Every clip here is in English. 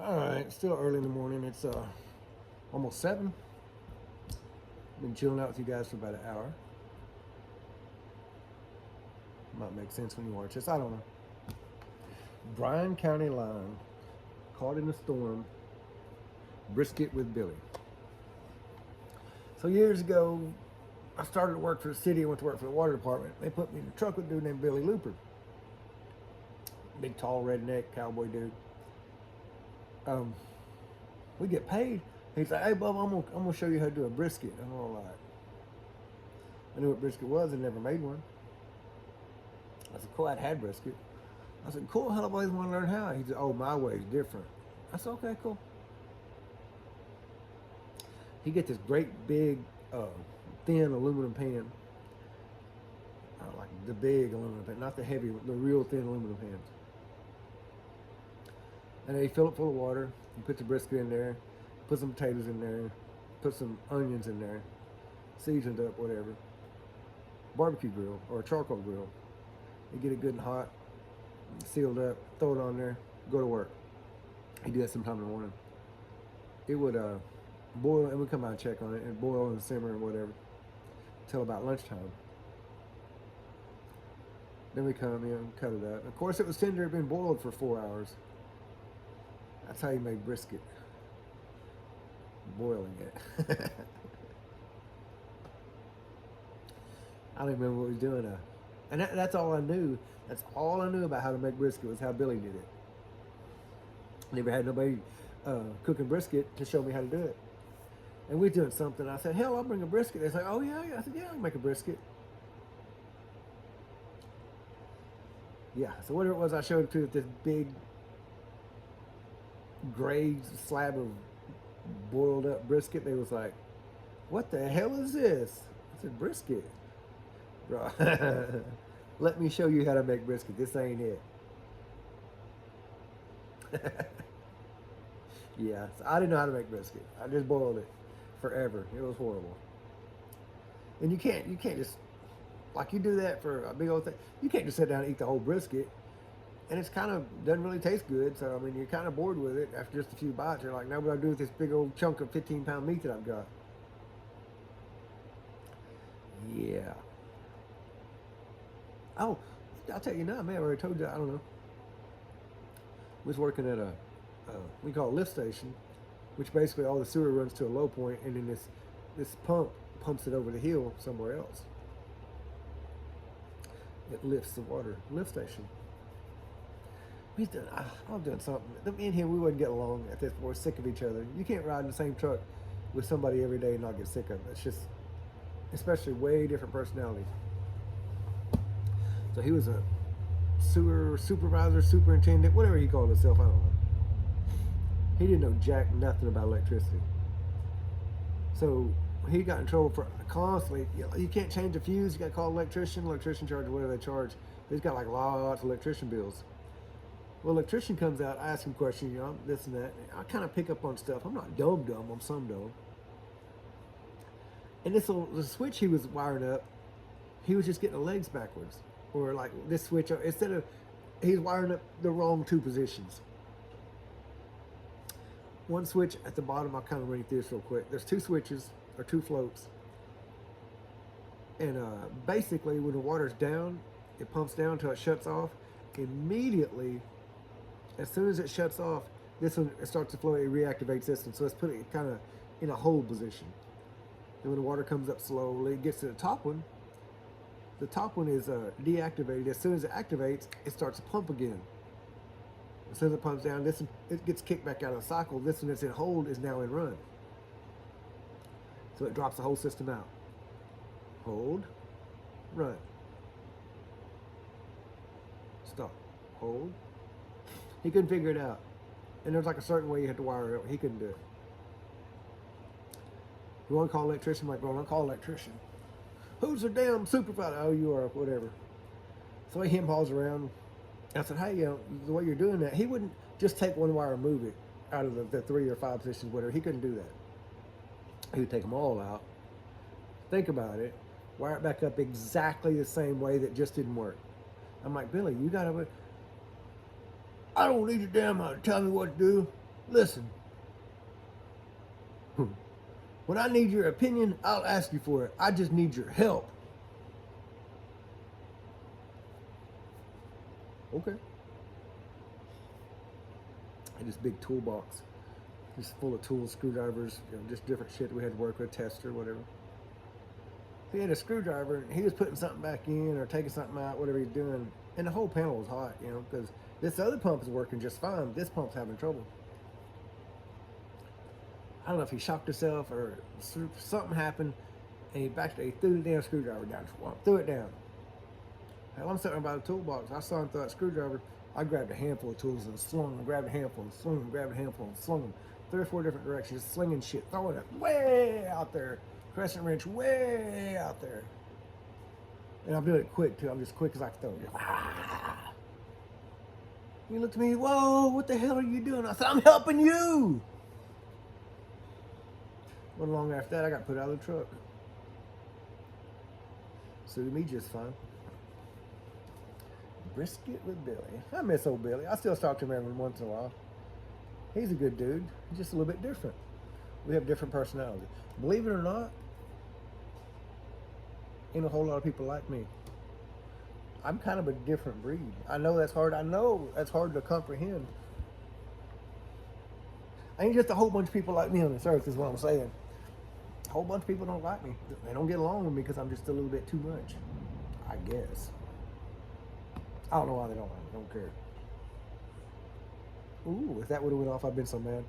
All right, still early in the morning. It's almost 7. Been chilling out with you guys for about an hour. Might make sense when you watch this. I don't know. Bryan County line, caught in a storm, brisket with Billy. So years ago, I started to work for the city. I went to work for the water department. They put me in a truck with a dude named Billy Looper. Big, tall, redneck cowboy dude. We get paid. He's like, "Hey, Bubba, I'm gonna show you how to do a brisket." I'm all like, I knew what brisket was and never made one. I said, "Cool, I'd had brisket." I said, "Cool, how do I always want to learn how?" He said, "Oh, my way is different." I said, "Okay, cool." He get this great big, thin aluminum pan, like the big aluminum pan, not the heavy, the real thin aluminum pans. And then he fill it full of water. He put the brisket in there, put some potatoes in there, put some onions in there, seasoned up, whatever. Barbecue grill or a charcoal grill. You get it good and hot, sealed up, throw it on there, go to work. He do that sometime in the morning. It would boil, and we come out and check on it, and boil and simmer and whatever till about lunchtime. Then we come in, cut it up. Of course, it was tender. It had been boiled for 4 hours. That's how you make brisket. Boiling it. I don't even remember what he was doing. And that's all I knew. That's all I knew about how to make brisket was how Billy did it. Never had nobody cooking brisket to show me how to do it. And we were doing something. I said, "Hell, I'll bring a brisket." They said, "Oh, yeah, yeah." I said, "Yeah, I can make a brisket." Yeah, so whatever it was, I showed it to this big gray slab of boiled up brisket. They was like, "What the hell is this?" I said, "Brisket." Bro, let me show you how to make brisket. This ain't it. Yeah, so I didn't know how to make brisket. I just boiled it forever. It was horrible. And you can't just like you do that for a big old thing. You can't just sit down and eat the whole brisket. And it's kind of doesn't really taste good. So I mean, you're kind of bored with it after just a few bites. You're like, "Now what do I do with this big old chunk of 15-pound meat that I've got?" Yeah. Oh, I'll tell you now, man. I already told you. I don't know. We was working at a we call it lift station, which basically all the sewer runs to a low point, and then this pump pumps it over the hill somewhere else. It lifts the water. Lift station. I was doing something. Me and him, we wouldn't get along at this point. We're sick of each other. You can't ride in the same truck with somebody every day and not get sick of it. It's just, especially way different personalities. So he was a sewer supervisor, superintendent, whatever he called himself. I don't know. He didn't know jack nothing about electricity. So he got in trouble for constantly. You can't change a fuse. You got to call an electrician. Electrician charge whatever they charge. He's got like lots of electrician bills. Well, electrician comes out, I ask him questions, this and that. I kind of pick up on stuff. I'm not dumb, I'm some dumb. And the switch he was wiring up, he was just getting the legs backwards. Or like this switch, instead of, he's wiring up the wrong two positions. One switch at the bottom, I'll kind of run through this real quick. There's two switches, or two floats. And basically, when the water's down, it pumps down until it shuts off. Immediately, as soon as it shuts off, this one it starts to flow. It reactivates this one, so let's put it kind of in a hold position. Then when the water comes up slowly, it gets to the top one. The top one is deactivated. As soon as it activates, it starts to pump again. As soon as it pumps down, this one, it gets kicked back out of the cycle. This one that's in hold is now in run. So it drops the whole system out. Hold, run, stop, hold. He couldn't figure it out. And there's like a certain way you had to wire it. He couldn't do it. You want to call an electrician? I'm like, "Bro, don't call an electrician. Who's the damn supervisor?" "Oh, you are," whatever. So he hauls around. I said, "Hey, the way you're doing that," he wouldn't just take one wire and move it out of the 3 or 5 positions, whatever. He couldn't do that. He would take them all out. Think about it. Wire it back up exactly the same way that just didn't work. I'm like, "Billy, you gotta. I don't need your damn tell me what to do. Listen, when I need your opinion, I'll ask you for it. I just need your help. Okay. And this big toolbox, just full of tools, screwdrivers, just different shit we had to work with, tester, whatever. He had a screwdriver, and he was putting something back in or taking something out, whatever he's doing, and the whole panel was hot, because this other pump is working just fine. This pump's having trouble. I don't know if he shocked himself or something happened, and he threw the damn screwdriver down. Threw it down. Hell, I'm sitting by the toolbox. I saw him throw that screwdriver. I grabbed a handful of tools and slung them, grabbed a handful and slung them, grabbed a handful and slung them. 3 or 4 different directions, slinging shit, throwing it way out there. Crescent wrench way out there. And I'm doing it quick too. I'm just quick as I can throw it. Ah. He looked at me, whoa, what the hell are you doing? I said, I'm helping you. Wasn't long after that, I got put out of the truck. Suited me just fine. Brisket with Billy. I miss old Billy. I still talk to him every once in a while. He's a good dude. He's just a little bit different. We have different personalities. Believe it or not, ain't a whole lot of people like me. I'm kind of a different breed. I know that's hard. I know that's hard to comprehend. Ain't just a whole bunch of people like me on this earth is what I'm saying. A whole bunch of people don't like me. They don't get along with me because I'm just a little bit too much, I guess. I don't know why they don't like me. Don't care. Ooh, if that would have went off, I've been so mad.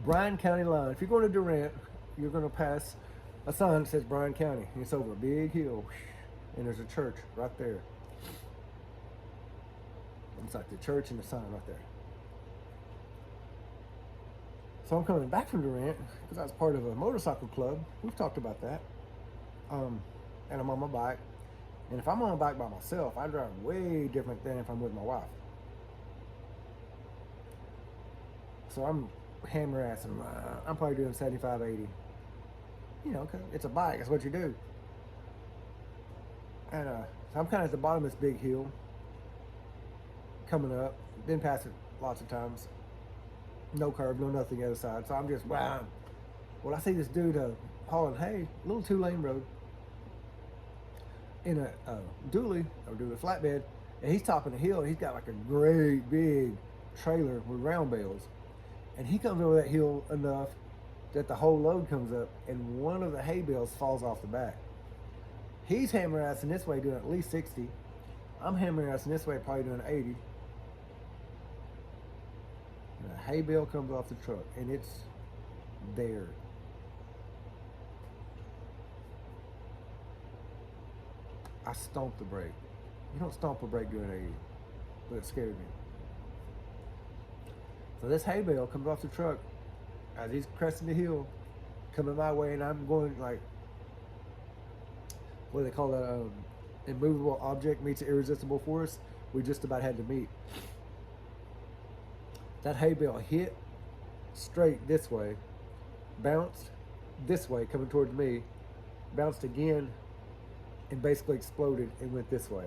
Bryan County line. If you're going to Durant, you're going to pass a sign that says Bryan County. And it's over a big hill. And there's a church right there. It's like the church and the sign right there. So I'm coming back from Durant because I was part of a motorcycle club. We've talked about that. And I'm on my bike. And if I'm on a bike by myself, I drive way different than if I'm with my wife. So I'm hammer assing. I'm probably doing 75, 80. Cause it's a bike. That's what you do. And so I'm kind of at the bottom of this big hill. Coming up. Been past it lots of times. No curve, no nothing the other side. So I'm just, wow. Well, I see this dude hauling hay, a little 2-lane road, in a dually flatbed, and he's topping the hill, and he's got like a great big trailer with round bales. And he comes over that hill enough that the whole load comes up, and one of the hay bales falls off the back. He's hammer assing this way, doing at least 60. I'm hammer assing this way, probably doing 80. And a hay bale comes off the truck, and it's there. I stomped the brake. You don't stomp a brake doing 80, but it scared me. So this hay bale comes off the truck as he's cresting the hill, coming my way, and I'm going like, what do they call that? Immovable object meets an irresistible force. We just about had to meet. That hay bale hit straight this way, bounced this way, coming towards me, bounced again, and basically exploded and went this way.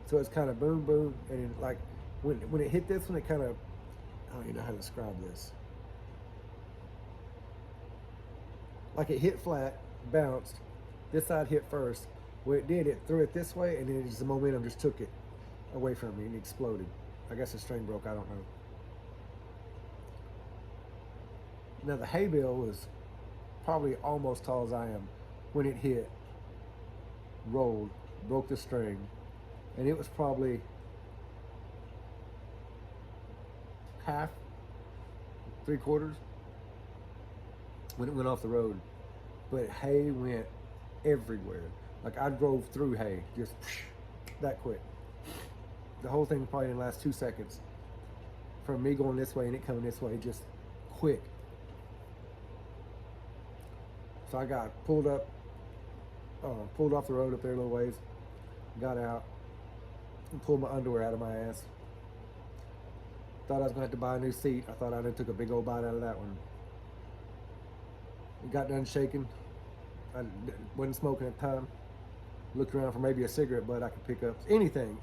So it's kind of boom, boom, and like when it hit this one, it kind of, I don't even know how to describe this. Like it hit flat, bounced, this side hit first. What it did, it threw it this way, and then just the momentum just took it away from me and it exploded. I guess the string broke, I don't know. Now the hay bale was probably almost tall as I am when it hit, rolled, broke the string, and it was probably half, 3/4 when it went off the road. But hay went everywhere. Like I drove through hay, just that quick. The whole thing probably didn't last 2 seconds. From me going this way and it coming this way, just quick. So I got pulled off the road up there a little ways, got out, and pulled my underwear out of my ass. Thought I was gonna have to buy a new seat. I thought I done took a big old bite out of that one. Got done shaking. I wasn't smoking at the time. Looked around for maybe a cigarette butt I could pick up. Anything.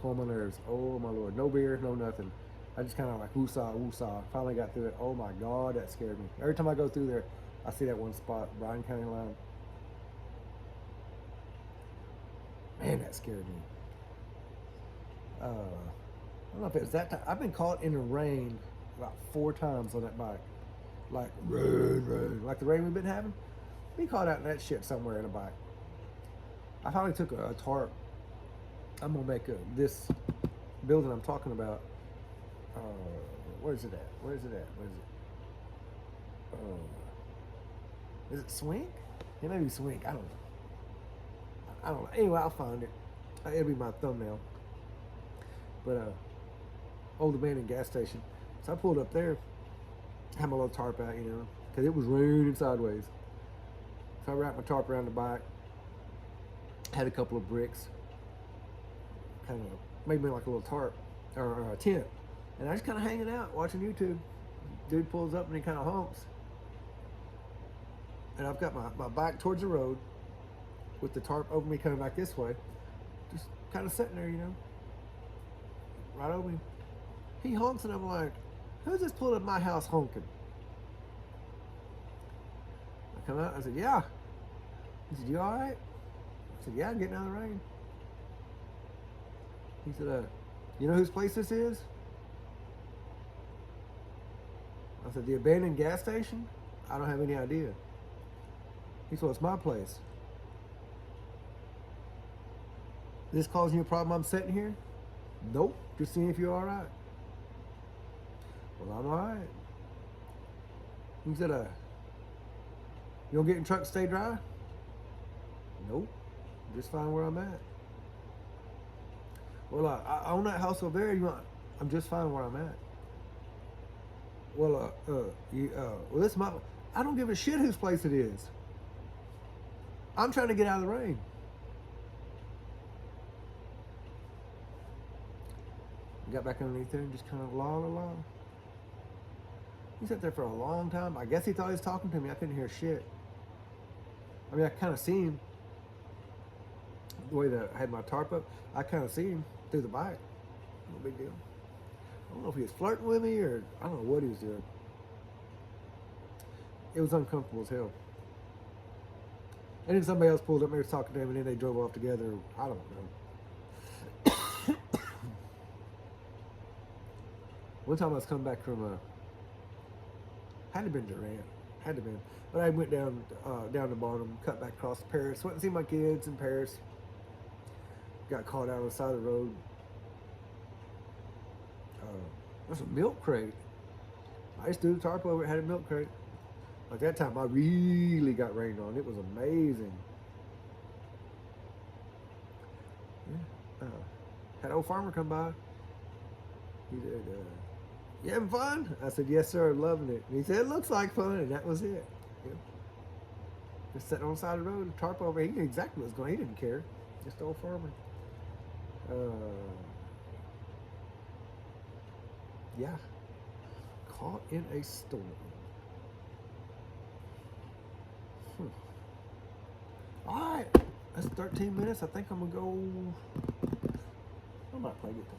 calm my nerves. Oh my Lord, no beer, no nothing. I just kind of like woosah, woosah. Finally got through it. Oh my God, that scared me. Every time I go through there, I see that one spot, Bryan County line. Man, that scared me. I don't know if it was that time. I've been caught in the rain about 4 times on that bike. Like rain, like the rain we've been having. Be caught out in that shit somewhere in a bike. I finally took a tarp. I'm gonna make this building I'm talking about. Where is it at? Where is it at? Where is it? Is it Swink? It may be Swink. I don't know. I don't know. Anyway, I'll find it. It'll be my thumbnail. But old abandoned gas station. So I pulled up there, had my little tarp out, you know, because it was raining sideways. So I wrapped my tarp around the bike. Had a couple of bricks. Kind of made me like a little tarp or a tent. And I was kind of hanging out, watching YouTube. Dude pulls up and he kind of honks. And I've got my back towards the road with the tarp over me coming back this way. Just kind of sitting there, you know. Right over me. He honks and I'm like, who's this pulling up my house honking? I come out, I said, yeah. He said, you all right? I said, yeah, I'm getting out of the rain. He said, you know whose place this is? I said, the abandoned gas station? I don't have any idea. He said, well, it's my place. This causing you a problem I'm sitting here? Nope, just seeing if you're all right. Well, I'm all right. He said, you don't get in truck to stay dry? Nope, just fine where I'm at. Well, I own that house over there. I'm just fine where I'm at. Well, well, this is my. I don't give a shit whose place it is. I'm trying to get out of the rain. Got back underneath there and just kind of la la la. He sat there for a long time. I guess he thought he was talking to me. I couldn't hear shit. I mean, I kind of seen him. The way that I had my tarp up, I kind of see him through the bike. No big deal. I don't know if he was flirting with me or I don't know what he was doing. It was uncomfortable as hell. And then somebody else pulled up and was talking to him and then they drove off together. I don't know. One time I was coming back from had to been Durant. Had to been. But I went down to Barnum, cut back across Paris, went and see my kids in Paris. Got caught out on the side of the road. There's a milk crate. I just threw the tarp over it, had a milk crate. Like that time I really got rained on. It was amazing. Yeah. Had an old farmer come by. He said, you having fun? I said, yes, sir, loving it. And he said, it looks like fun, and that was it. Yeah. Just sitting on the side of the road, tarp over. He knew exactly what was going on. He didn't care. Just an old farmer. Yeah. Caught in a storm. All right. That's 13 minutes. I think I'm going to go. I might play guitar.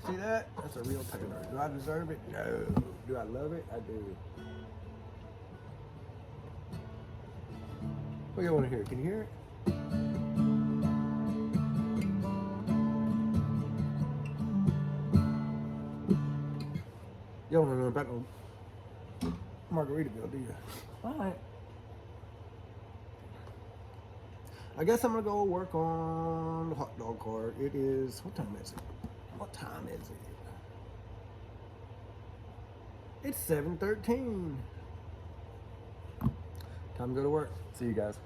See that? That's a real Taylor. Do I deserve it? No. Do I love it? I do. What do you want to hear? Can you hear it? You don't know about no Margaritaville, do you? All right. I guess I'm gonna go work on the hot dog cart. It is, what time is it? What time is it? It's 7:13. Time to go to work. See you guys.